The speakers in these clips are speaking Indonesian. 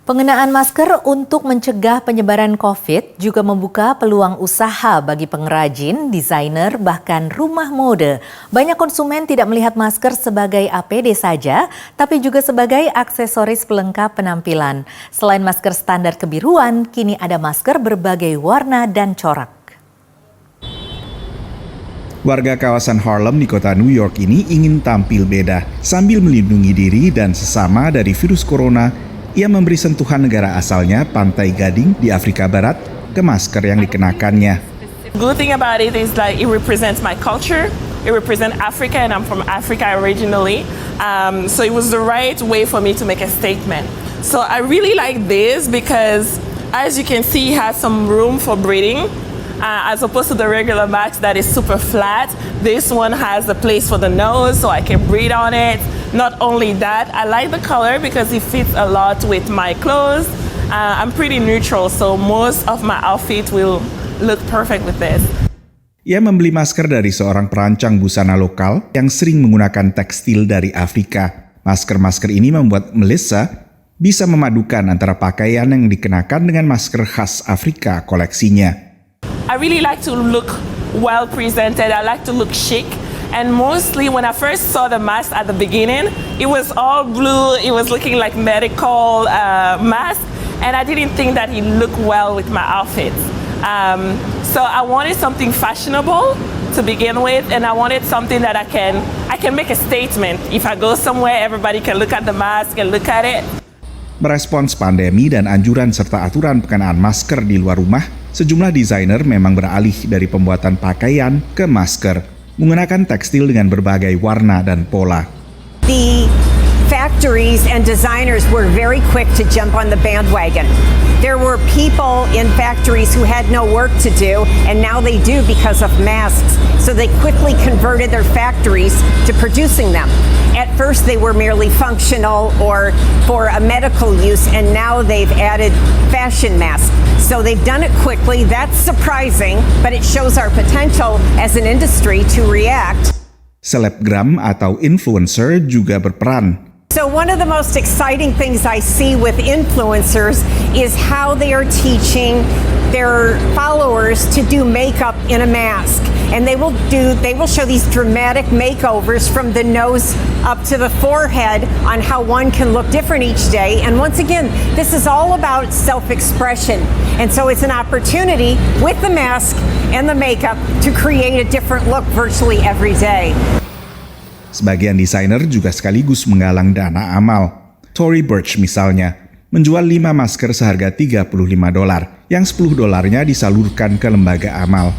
Pengenaan masker untuk mencegah penyebaran COVID juga membuka peluang usaha bagi pengrajin, desainer, bahkan rumah mode. Banyak konsumen tidak melihat masker sebagai APD saja, tapi juga sebagai aksesoris pelengkap penampilan. Selain masker standar kebiruan, kini ada masker berbagai warna dan corak. Warga kawasan Harlem di kota New York ini ingin tampil beda. Sambil melindungi diri dan sesama dari virus corona, ia memberi sentuhan negara asalnya, Pantai Gading di Afrika Barat, ke masker yang dikenakannya. Good thing about it is like it represents my culture. It represents Africa, and I'm from Africa originally. So it was the right way for me to make a statement. So I really like this because, as you can see, it has some room for breathing. As opposed to the regular mask that is super flat, this one has a place for the nose so I can breathe on it. Not only that, I like the color because it fits a lot with my clothes. I'm pretty neutral, so most of my outfit will look perfect with this. Ia membeli masker dari seorang perancang busana lokal yang sering menggunakan tekstil dari Afrika. Masker-masker ini membuat Melissa bisa memadukan antara pakaian yang dikenakan dengan masker khas Afrika koleksinya. I really like to look well presented. I like to look chic. And mostly when I first saw the mask at the beginning, it was all blue. It was looking like medical mask. And I didn't think that it looked well with my outfits. So I wanted something fashionable to begin with. And I wanted something that I can make a statement. If I go somewhere, everybody can look at the mask and look at it. Merespons pandemi dan anjuran serta aturan pengenaan masker di luar rumah, sejumlah desainer memang beralih dari pembuatan pakaian ke masker, menggunakan tekstil dengan berbagai warna dan pola. The factories and designers were very quick to jump on the bandwagon. There were people in factories who had no work to do, and now they do because of masks. So they quickly converted their factories to producing them. At first they were merely functional or for a medical use, and now they've added fashion masks. So they've done it quickly. That's surprising, but it shows our potential as an industry to react. Selebgram atau influencer juga berperan. So one of the most exciting things I see with influencers is how they are teaching their followers to do makeup in a mask. And they will show these dramatic makeovers from the nose up to the forehead on how one can look different each day. And once again, this is all about self-expression. And so it's an opportunity with the mask and the makeup to create a different look virtually every day. Sebagian desainer juga sekaligus menggalang dana amal. Tory Burch misalnya, menjual 5 masker seharga $35, yang $10 disalurkan ke lembaga amal.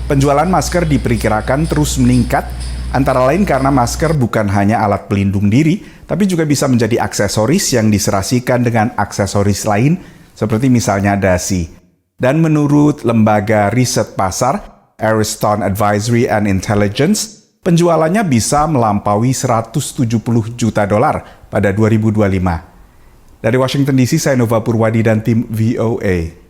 Penjualan masker diperkirakan terus meningkat, antara lain karena masker bukan hanya alat pelindung diri, tapi juga bisa menjadi aksesoris yang diserasikan dengan aksesoris lain, seperti misalnya dasi. Dan menurut lembaga riset pasar, Ariston Advisory and Intelligence, penjualannya bisa melampaui $170 juta pada 2025. Dari Washington DC, saya Nova Purwadi dan tim VOA.